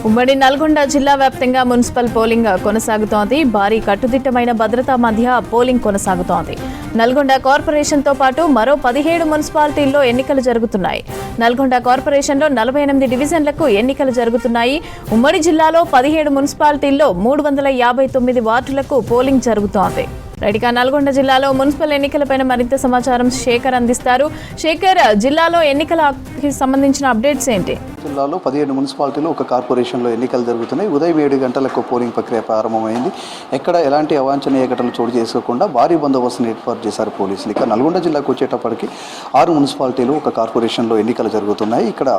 ఉమ్మడి నల్గొండ జిల్లా వ్యాప్తంగా మున్సిపల్ పోలింగ్ కొనసాగుతోంది. భారీ కట్టుదిట్టమైన భద్రతా మధ్య పోలింగ్ కొనసాగుతోంది. నల్గొండ కార్పొరేషన్తో పాటు మరో 17 మున్సిపాలిటీల్లో ఎన్నికలు జరుగుతున్నాయి. నల్గొండ కార్పొరేషన్లో 48 డివిజన్లకు ఎన్నికలు జరుగుతున్నాయి. ఉమ్మడి జిల్లాలో 17 మున్సిపాలిటీల్లో 359 వార్డులకు పోలింగ్ జరుగుతోంది. రైట్గా నల్గొండ జిల్లాలో మున్సిపల్ ఎన్నికలపైన మరింత సమాచారం శేఖర్ అందిస్తారు. శేఖర్, జిల్లాలో ఎన్నికలకి సంబంధించిన అప్డేట్స్ ఏంటి? జిల్లాలో 17 మున్సిపాలిటీలు ఒక కార్పొరేషన్లో ఎన్నికలు జరుగుతున్నాయి. ఉదయం 7 గంటలకు పోలింగ్ ప్రక్రియ ప్రారంభమైంది. ఎక్కడ ఎలాంటి అవాంఛనీయ ఘటనలు చోటు చేసుకోకుండా భారీ బందోబస్తును ఏర్పాటు చేశారు పోలీసులు. ఇక నల్గొండ జిల్లాకు వచ్చేటప్పటికి 6 మున్సిపాలిటీలు ఒక కార్పొరేషన్లో ఎన్నికలు జరుగుతున్నాయి. ఇక్కడ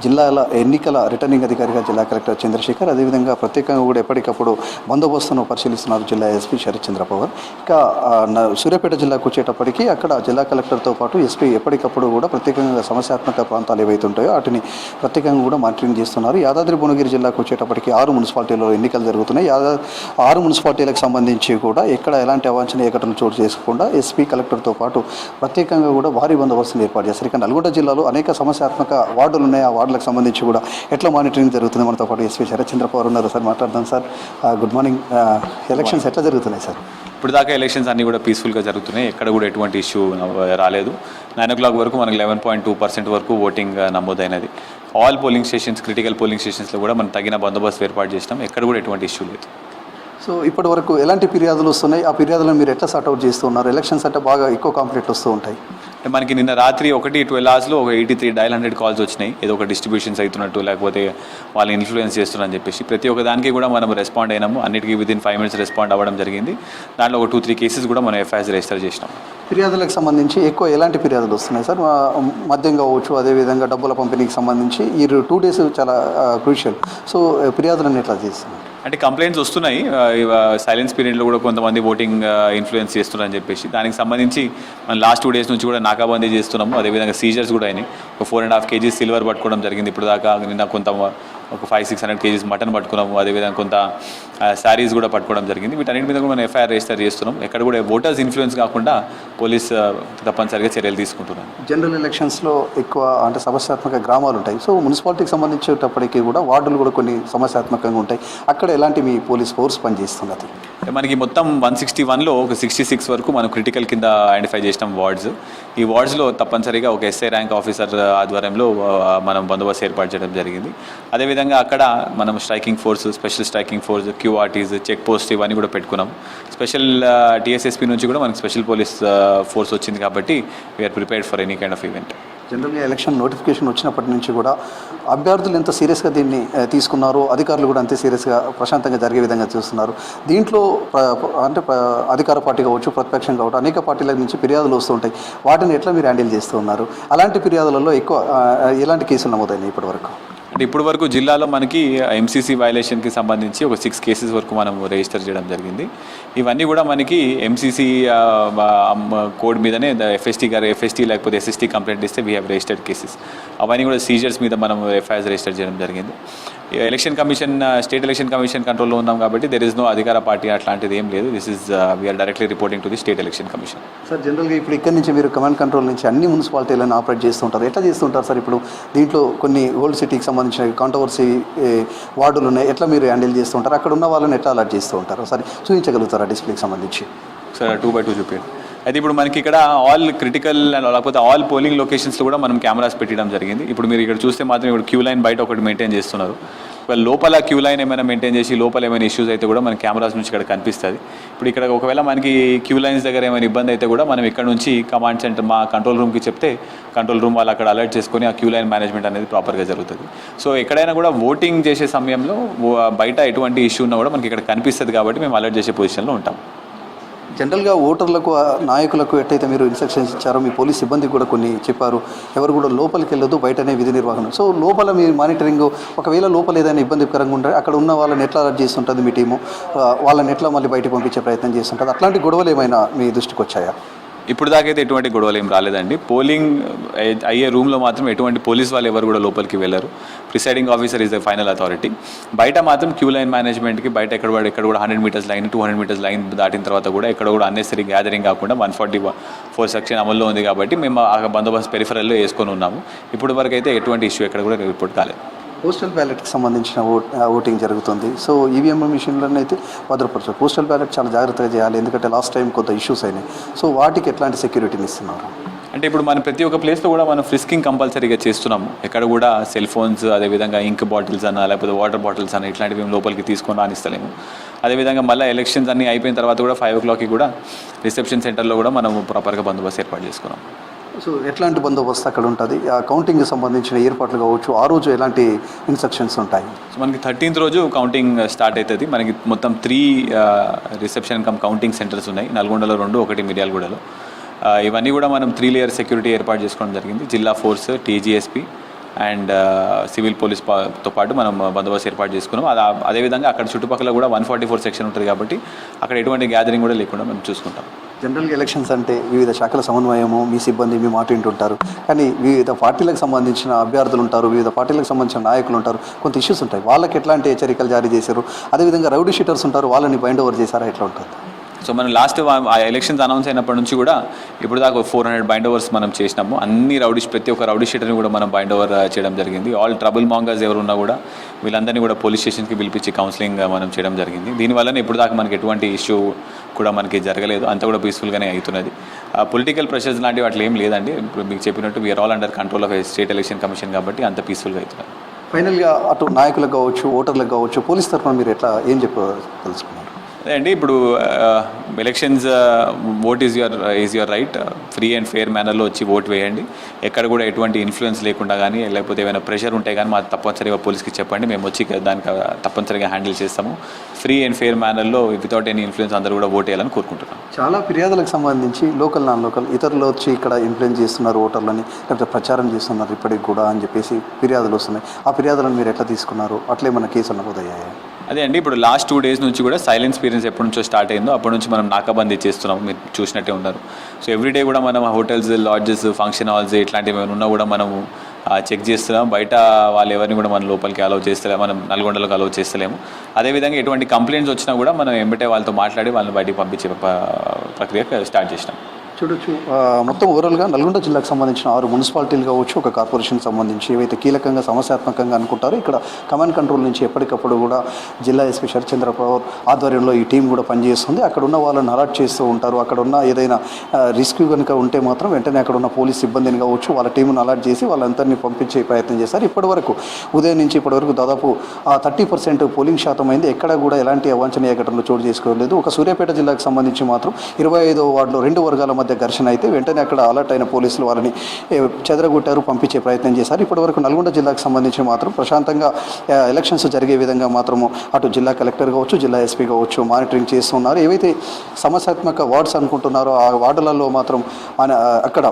జిల్లాల ఎన్నికల రిటర్నింగ్ అధికారిగా జిల్లా కలెక్టర్ చంద్రశేఖర్, అదేవిధంగా ప్రత్యేకంగా కూడా ఎప్పటికప్పుడు బందోబస్తును పరిశీలిస్తున్నారు జిల్లా ఎస్పీ శరత్చంద్ర పవర్. ఇక సూర్యాపేట జిల్లాకు వచ్చేటప్పటికి అక్కడ జిల్లా కలెక్టర్తో పాటు ఎస్పీ ఎప్పటికప్పుడు కూడా ప్రత్యేకంగా సమస్యాత్మక ప్రాంతాలు ఏవైతే ఉంటాయో వాటిని ప్రత్యేకంగా కూడా మానిటరింగ్ చేస్తున్నారు. యాదాద్రి భువనగిరి జిల్లాకు వచ్చేటప్పటికి 6 మున్సిపాలిటీల్లో ఎన్నికలు జరుగుతున్నాయి. 6 మున్సిపాలిటీలకు సంబంధించి కూడా ఎక్కడ ఎలాంటి అవాంఛనీయ ఘటనలు చోటు చేసుకోకుండా ఎస్పీ కలెక్టర్తో పాటు ప్రత్యేకంగా కూడా భారీ బందోబస్తును ఏర్పాటు చేస్తారు. ఇక నల్గొండ జిల్లాలో అనేక సమస్యాత్మక వార్డులు ఉన్నాయి. ఆ వార్డులకు సంబంధించి కూడా ఎట్లా మానిటరింగ్ జరుగుతుంది మనతో పాటు ఎస్పీ శరత్చంద్ర పవర్ ఉన్నారు. సార్ మాట్లాడదాం. Sir good morning. ఎలక్షన్స్ ఎట్లా జరుగుతున్నాయి సార్? ఇప్పుడు దాకా ఎలక్షన్స్ అన్నీ కూడా పీస్ఫుల్గా జరుగుతున్నాయి. ఎక్కడ కూడా ఎటువంటి ఇష్యూ రాలేదు. 9 o'clock వరకు మనకు 11.2% వరకు ఓటింగ్ నమోదైనది. All polling stations, critical polling స్టేషన్స్లో కూడా మనం తగిన బందోబస్తు ఏర్పాటు చేసినాం. ఎక్కడ కూడా ఎటువంటి ఇష్యూ లేదు. సో ఇప్పటి వరకు ఎలాంటి ఫిర్యాదులు వస్తున్నాయి? ఆ ఫిర్యాదులను మీరు ఎట్లా సార్ట్అవుట్ చేస్తున్నారు? ఎలక్షన్స్ అంటే బాగా ఎక్కువ కంప్లైంట్ వస్తూ ఉంటాయి. మనకి నిన్న రాత్రి 12 hours ఒక 83 డయల్ 100 కాల్స్ వచ్చినాయి. ఏదో ఒక డిస్ట్రిబ్యూషన్స్ అవుతున్నట్టు, లేకపోతే వాళ్ళు ఇన్ఫ్లుయెన్స్ చేస్తున్నారని చెప్పేసి ప్రతి ఒక్క దానికి కూడా మనం రెస్పాండ్ అయినాము. అన్నిటికీ విదిన్ 5 minutes రెస్పాండ్ అవ్వడం జరిగింది. దాంట్లో ఒక 2-3 కేసెస్ కూడా మనం ఎఫ్ఐఆర్ రిజిస్టర్ చేసినాం. ఫిర్యాదులకు సంబంధించి ఎక్కువ ఎలాంటి ఫిర్యాదులు వస్తున్నాయి సార్? మద్యం కావచ్చు, అదేవిధంగా డబ్బుల పంపిణీకి సంబంధించి ఈ 2 days చాలా క్రూషియల్. సో ఫిర్యాదులను ఎట్లా చేస్తున్నారు? అంటే కంప్లైంట్స్ వస్తున్నాయి. సైలెన్స్ పీరియడ్లో కూడా కొంతమంది ఓటింగ్ ఇన్ఫ్లుయెన్స్ చేస్తున్నారని చెప్పేసి దానికి సంబంధించి మనం లాస్ట్ 2 days నుంచి కూడా నాకాబందీ చేస్తున్నాము. అదేవిధంగా సీజర్స్ కూడా అయినాయి. ఒక 4.5 kgs సిల్వర్ పట్టుకోవడం జరిగింది. ఇప్పుడు దాకా నిన్న కొంత ఒక 500-600 kgs మటన్ పట్టుకున్నాము. అదేవిధంగా కొంత శారీస్ కూడా పట్టుకోవడం జరిగింది. వీటన్నిటి మీద కూడా మనం ఎఫ్ఐఆర్ రిజిస్టర్ చేస్తున్నాం. ఎక్కడ కూడా ఓటర్స్ ఇన్ఫ్లుయెన్స్ కాకుండా పోలీస్ తప్పనిసరిగా చర్యలు తీసుకుంటున్నాను. జనరల్ ఎలక్షన్స్లో ఎక్కువ అంటే సమస్యాత్మక గ్రామాలు ఉంటాయి. సో మున్సిపాలిటీకి సంబంధించేటప్పటికీ కూడా వార్డులు కూడా కొన్ని సమస్యాత్మకంగా ఉంటాయి. అక్కడ ఎలాంటి మీ పోలీస్ ఫోర్స్ పనిచేస్తున్నది? మనకి మొత్తం 161లో ఒక 66 వరకు మనం క్రిటికల్ కింద ఐడెంటిఫై చేసినాం వార్డ్స్. ఈ వార్డ్స్లో తప్పనిసరిగా ఒక ఎస్ఐ ర్యాంక్ ఆఫీసర్ ఆధ్వర్యంలో మనం బందోబస్తు ఏర్పాటు చేయడం జరిగింది. అదేవిధంగా అక్కడ మనం striking force, special striking force, QRTs, check post ఇవన్నీ కూడా పెట్టుకున్నాం. స్పెషల్ టీఎస్ఎస్పీ నుంచి కూడా మనకి స్పెషల్ పోలీస్ ఫోర్స్ వచ్చింది కాబట్టి we're prepared for any kind of event. జనరల్గా ఎలక్షన్ నోటిఫికేషన్ వచ్చినప్పటి నుంచి కూడా అభ్యర్థులు ఎంత సీరియస్గా దీన్ని తీసుకున్నారో అధికారులు కూడా అంతే సీరియస్గా ప్రశాంతంగా జరిగే విధంగా చూస్తున్నారు. దీంట్లో అంటే అధికార పార్టీ కావచ్చు, ప్రతిపక్షం కావచ్చు, అనేక పార్టీల నుంచి ఫిర్యాదులు వస్తూ ఉంటాయి. వాటిని ఎట్లా మీరు హ్యాండిల్ చేస్తూ ఉన్నారు? అలాంటి ఫిర్యాదులలో ఎక్కువ ఎలాంటి కేసులు నమోదైనాయి ఇప్పటి వరకు? అంటే ఇప్పటి వరకు జిల్లాలో మనకి ఎంసీసీ వైలేషన్కి సంబంధించి ఒక 6 cases వరకు మనం రిజిస్టర్ చేయడం జరిగింది. ఇవన్నీ కూడా మనకి ఎంసీసీ కోడ్ మీదనే ఎఫ్ఎస్టీ లేకపోతే ఎస్ఎస్టీ కంప్లైంట్ ఇస్తే వీ హ్యావ్ రిజిస్టర్డ్ కేసెస్. అవన్నీ కూడా సీజర్స్ మీద మనం ఎఫ్ఐఆర్ రిజిస్టర్ చేయడం జరిగింది. Election commission, state election commission కంట్రోల్లో ఉన్నాం కాబట్టి దెర్ ఇస్ నో అధికార పార్టీ అట్లాంటిది ఏం లేదు. This is we're directly reporting to the state election commission. Sir జనరల్గా ఇప్పుడు ఇక్కడ నుంచి మీరు కమాండ్ కంట్రోల్ నుంచి అన్ని మున్సిపాలిటీలను ఆపరేట్ చేస్తుంటారు. ఎట్లా చేస్తుంటారు సార్? ఇప్పుడు దీంట్లో కొన్ని ఓల్డ్ సిటీకి సంబంధించిన కాంట్రవర్సీ వార్డులు ఉన్నాయి. ఎట్లా మీరు హ్యాండిల్ చేస్తుంటారు? అక్కడ ఉన్న వాళ్ళని ఎట్లా అలర్ట్ చేస్తూ ఉంటారు? సరే చూపించగలుగుతారా డిస్ప్లేకి సంబంధించి? సార్ 2x2 చూపించండి. అయితే ఇప్పుడు మనకి ఇక్కడ ఆల్ క్రిటికల్ లేకపోతే ఆల్ పోలింగ్ లొకేషన్స్లో కూడా మనం కెమెరాస్ పెట్టడం జరిగింది. ఇప్పుడు మీరు ఇక్కడ చూస్తే మాత్రం ఇప్పుడు క్యూ లైన్ బయట ఒకటి మెయింటైన్ చేస్తున్నారు. లోపల క్యూ లైన్ ఏమైనా మెయింటైన్ చేసి లోపల ఏమైనా ఇష్యూస్ అయితే కూడా మన కెమెరాస్ నుంచి ఇక్కడ కనిపిస్తుంది. ఇప్పుడు ఇక్కడ ఒకవేళ మనకి క్యూ లైన్స్ దగ్గర ఏమైనా ఇబ్బంది అయితే కూడా మనం ఇక్కడ నుంచి కమాండ్ సెంటర్ మా కంట్రోల్ రూమ్కి చెప్తే కంట్రోల్ రూమ్ వాళ్ళు అక్కడ అలర్ట్ చేసుకొని ఆ క్యూ లైన్ మేనేజ్మెంట్ అనేది ప్రాపర్గా జరుగుతుంది. సో ఎక్కడైనా కూడా ఓటింగ్ చేసే సమయంలో బయట ఎటువంటి ఇష్యూ ఉన్నా కూడా మనకి ఇక్కడ కనిపిస్తుంది కాబట్టి మేము అలర్ట్ చేసే పొజిషన్లో ఉంటాం. జనరల్గా ఓటర్లకు, నాయకులకు ఎట్టయితే మీరు ఇన్స్ట్రక్షన్స్ ఇచ్చారో మీ పోలీస్ సిబ్బంది కూడా కొన్ని చెప్పారు, ఎవరు కూడా లోపలికి వెళ్ళొద్దు, బయటనే విధి నిర్వహణ. సో లోపల మీ మానిటరింగ్ ఒకవేళ లోపల ఏదైనా ఇబ్బందికరంగా ఉంటే అక్కడ ఉన్న వాళ్ళని ఎట్లా అలర్ట్ చేస్తుంటుంది మీ టీము? వాళ్ళని ఎట్లా మళ్ళీ బయటకు పంపించే ప్రయత్నం చేస్తుంటుంది? అట్లాంటి గొడవలు ఏమైనా మీ దృష్టికి వచ్చాయా? ఇప్పుడు దాకైతే ఎటువంటి గొడవలు ఏం రాలేదండి. పోలింగ్ అయ్యే రూమ్లో మాత్రం ఎటువంటి పోలీస్ వాళ్ళు ఎవరు కూడా లోపలికి వెళ్ళరు. Presiding officer is the final authority. బయట మాత్రం క్యూ లైన్ మేనేజ్మెంట్కి బయట ఎక్కడ కూడా 100 meters లైన్, 200 meters లైన్ దాటిన తర్వాత కూడా ఎక్కడ కూడా అన్నెసరీ గ్యాదరింగ్ కాకుండా 144 సెక్షన్ అమల్లో ఉంది కాబట్టి మేము ఆ బందోబస్తు పెరిఫరల్లో వేసుకొని ఉన్నాము. ఇప్పుడు వరకు అయితే ఎటువంటి ఇష్యూ ఎక్కడ కూడా రిపోర్ట్ కాలేదు. పోస్టల్ బ్యాలెట్కి సంబంధించిన ఓటింగ్ జరుగుతుంది. సో ఈవీఎం మిషన్లను అయితే భద్రపరచారు. పోస్టల్ బ్యాలెట్ చాలా జాగ్రత్తగా చేయాలి, ఎందుకంటే లాస్ట్ టైం కొంత ఇష్యూస్ అయినాయి. సో వాటికి ఎట్లాంటి సెక్యూరిటీని ఇస్తున్నారు? అంటే ఇప్పుడు మనం ప్రతి ఒక్క ప్లేస్లో కూడా మనం ఫ్రిస్కింగ్ కంపల్సరీగా చేస్తున్నాము. ఎక్కడ కూడా సెల్ ఫోన్స్, అదేవిధంగా ఇంక్ బాటిల్స్ అన్న లేకపోతే వాటర్ బాటిల్స్ అన్న ఇట్లాంటివి మేము లోపలికి తీసుకొని రానిస్తలేము. అదేవిధంగా మళ్ళీ ఎలక్షన్స్ అన్నీ అయిపోయిన తర్వాత కూడా 5 o'clockకి కూడా రిసెప్షన్ సెంటర్లో కూడా మనం ప్రాపర్గా బందోబస్తు ఏర్పాటు చేసుకున్నాం. సో ఎట్లాంటి బందోబస్తు అక్కడ ఉంటుంది? ఆ కౌంటింగ్కి సంబంధించిన ఏర్పాట్లు కావచ్చు, ఆ రోజు ఎలాంటి ఇన్స్ట్రక్షన్స్ ఉంటాయి? సో మనకి 13th రోజు కౌంటింగ్ స్టార్ట్ అవుతుంది. మనకి మొత్తం 3 రిసెప్షన్ కౌంటింగ్ సెంటర్స్ ఉన్నాయి. నల్గొండలో 2, 1 మిర్యాలగూడలో. ఇవన్నీ కూడా మనం 3 లేయర్ సెక్యూరిటీ ఏర్పాటు చేసుకోవడం జరిగింది. జిల్లా ఫోర్స్, టీజీఎస్పీ అండ్ సివిల్ పోలీస్తో పాటు మనం బందోబస్తు ఏర్పాటు చేసుకున్నాం. అదేవిధంగా అక్కడ చుట్టుపక్కల కూడా 144 సెక్షన్ ఉంటుంది కాబట్టి అక్కడ ఎటువంటి గ్యాదరింగ్ కూడా లేకుండా మనం చూసుకుంటాం. జనరల్గా ఎలక్షన్స్ అంటే వివిధ శాఖల సమన్వయము, మీ సిబ్బంది మీ మాట వింటుంటారు. కానీ వివిధ పార్టీలకు సంబంధించిన అభ్యర్థులు ఉంటారు, వివిధ పార్టీలకు సంబంధించిన నాయకులు ఉంటారు, కొంత ఇష్యూస్ ఉంటాయి. వాళ్ళకి ఎట్లాంటి హెచ్చరికలు జారీ చేశారు? అదేవిధంగా రౌడీ షీటర్స్ ఉంటారు, వాళ్ళని బైండ్ ఓవర్ చేశారా? ఎట్లా ఉంటుంది? సో మనం లాస్ట్ ఎలక్షన్స్ అనౌన్స్ అయినప్పటి నుంచి కూడా ఇప్పుడు దాకా 400 బైండ్ ఓవర్స్ మనం చేసినాము. అన్ని ప్రతి ఒక్క రౌడీ షీటర్ని కూడా మనం బైండ్ ఓవర్ చేయడం జరిగింది. ఆల్ ట్రబుల్ మాంగర్స్ ఎవరు ఉన్నా కూడా వీళ్ళందరినీ కూడా పోలీస్ స్టేషన్కి పిలిపించి కౌన్సిలింగ్ మనం చేయడం జరిగింది. దీనివల్లనే ఇప్పుడు దాకా మనకి ఎటువంటి ఇష్యూ కూడా మనకి జరగలేదు, అంతా కూడా పీస్ఫుల్గానే అవుతున్నది. పొలిటికల్ ప్రెషర్స్ లాంటివి అట్లా ఏం లేదండి. ఇప్పుడు మీకు చెప్పినట్టు we're all under control of state election commission కాబట్టి అంత పీస్ఫుల్గా అవుతున్నది. ఫైనల్గా అటు నాయకులకు కావచ్చు, ఓటర్లకు కావచ్చు, పోలీస్ తరఫున మీరు ఎట్లా ఏం తెలుసుకున్నారు? అదే అండి, ఇప్పుడు elections vote is your right. Free and fair మేనర్లో వచ్చి ఓట్ వేయండి. ఎక్కడ కూడా ఎటువంటి ఇన్ఫ్లుయెన్స్ లేకుండా కానీ లేకపోతే ఏమైనా ప్రెషర్ ఉంటే కానీ మాకు తప్పనిసరిగా పోలీస్కి చెప్పండి, మేము వచ్చి దానికి తప్పనిసరిగా హ్యాండిల్ చేస్తాము. ఫ్రీ అండ్ ఫెయిర్ మేనర్లో వితౌట్ ఎనీ ఇన్ఫ్లుయెన్స్ అందరూ కూడా ఓట్ వేయాలని కోరుకుంటున్నాం. చాలా ఫిర్యాదులకు సంబంధించి లోకల్ నాన్ లోకల్ ఇతరులు వచ్చి ఇక్కడ ఇన్ఫ్లుయెన్స్ చేస్తున్నారు ఓటర్లని, లేకపోతే ప్రచారం చేస్తున్నారు ఇప్పటికి కూడా అని చెప్పేసి ఫిర్యాదులు వస్తున్నాయి. ఆ ఫిర్యాదులను మీరు ఎట్లా తీసుకున్నారు? అట్లే మన కేసులు నమోదయ్యాయి? అదే అండి, ఇప్పుడు లాస్ట్ 2 days నుంచి కూడా సైలెన్స్ ఎక్స్పీరియన్స్ ఎప్పటి నుంచో స్టార్ట్ అయిందో అప్పటి నుంచి మనం నాకాబందీ చేస్తున్నాము. మీరు చూసినట్టే ఉన్నారు. సో ఎవ్రీడే కూడా మనం హోటల్స్, లాడ్జెస్, ఫంక్షన్ హాల్స్ ఇట్లాంటివి ఏమైనా ఉన్నా కూడా మనము చెక్ చేస్తున్నాం. బయట వాళ్ళు ఎవరిని కూడా మన లోపలికి అలౌ చేస్తలేము, మనం నల్గొండలోకి అలౌ చేస్తలేము. అదేవిధంగా ఎటువంటి కంప్లైంట్స్ వచ్చినా కూడా మనం వెంబటే వాళ్ళతో మాట్లాడి వాళ్ళని బయటికి పంపించే ప్రక్రియ స్టార్ట్ చేసినాం. చూడొచ్చు, మొత్తం ఓవరాల్గా నల్గొండ జిల్లాకు సంబంధించిన 6 మున్సిపాలిటీలు కావచ్చు, ఒక కార్పొరేషన్కి సంబంధించి ఏవైతే కీలకంగా సమస్యాత్మకంగా అనుకుంటారో ఇక్కడ కమాండ్ కంట్రోల్ నుంచి ఎప్పటికప్పుడు కూడా జిల్లా ఎస్పీ శరత్చంద్ర పవార్ ఆధ్వర్యంలో ఈ టీం కూడా పనిచేస్తుంది. అక్కడ ఉన్న వాళ్ళని అలర్ట్ చేస్తూ ఉంటారు. అక్కడ ఉన్న ఏదైనా రిస్క్ కనుక ఉంటే మాత్రం వెంటనే అక్కడ ఉన్న పోలీస్ సిబ్బందిని కావచ్చు వాళ్ళ టీంను అలర్ట్ చేసి వాళ్ళందరినీ పంపించే ప్రయత్నం చేస్తారు. ఇప్పటివరకు ఉదయం నుంచి ఇప్పటివరకు దాదాపు 30% పోలింగ్ శాతం అయింది. ఎక్కడ కూడా ఎలాంటి అవాంఛనీయ ఘటనలు చోటు చేసుకోలేదు. ఒక సూర్యాపేట జిల్లాకు సంబంధించి మాత్రం 25వ వార్డులో 2 వర్గాల మధ్య ఘర్షణ అయితే వెంటనే అక్కడ అలర్ట్ అయిన పోలీసులు వాళ్ళని చెదరగొట్టారు, పంపించే ప్రయత్నం చేశారు. ఇప్పటివరకు నల్గొండ జిల్లాకు సంబంధించి మాత్రం ప్రశాంతంగా ఎలక్షన్స్ జరిగే విధంగా మాత్రము అటు జిల్లా కలెక్టర్ కావచ్చు, జిల్లా ఎస్పీ కావచ్చు మానిటరింగ్ చేస్తున్నారు. ఏవైతే సమస్యాత్మక వార్డ్స్ అనుకుంటున్నారో ఆ వార్డులలో మాత్రం అక్కడ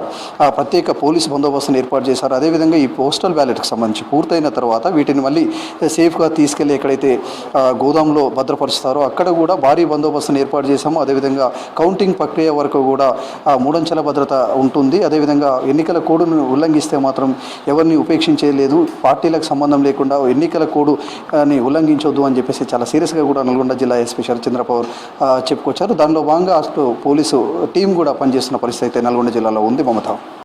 ప్రత్యేక పోలీసు బందోబస్తును ఏర్పాటు చేశారు. అదేవిధంగా ఈ పోస్టల్ బ్యాలెట్కి సంబంధించి పూర్తయిన తర్వాత వీటిని మళ్ళీ సేఫ్గా తీసుకెళ్లి ఎక్కడైతే గోదాంలో భద్రపరుస్తారో అక్కడ కూడా భారీ బందోబస్తును ఏర్పాటు చేశాము. అదేవిధంగా కౌంటింగ్ ప్రక్రియ వరకు కూడా 3 అంచెల భద్రత ఉంటుంది. అదేవిధంగా ఎన్నికల కోడ్ను ఉల్లంఘిస్తే మాత్రం ఎవరిని ఉపేక్షించేయలేదు. పార్టీలకు సంబంధం లేకుండా ఎన్నికల కోడ్ని ఉల్లంఘించొద్దు అని చెప్పేసి చాలా సీరియస్గా కూడా నల్గొండ జిల్లా ఎస్పీ శరత్చంద్ర పవార్ చెప్పుకొచ్చారు. దానిలో భాగంగా అటు పోలీసు టీం కూడా పనిచేస్తున్న పరిస్థితి అయితే నల్గొండ జిల్లాలో ఉంది. మమత.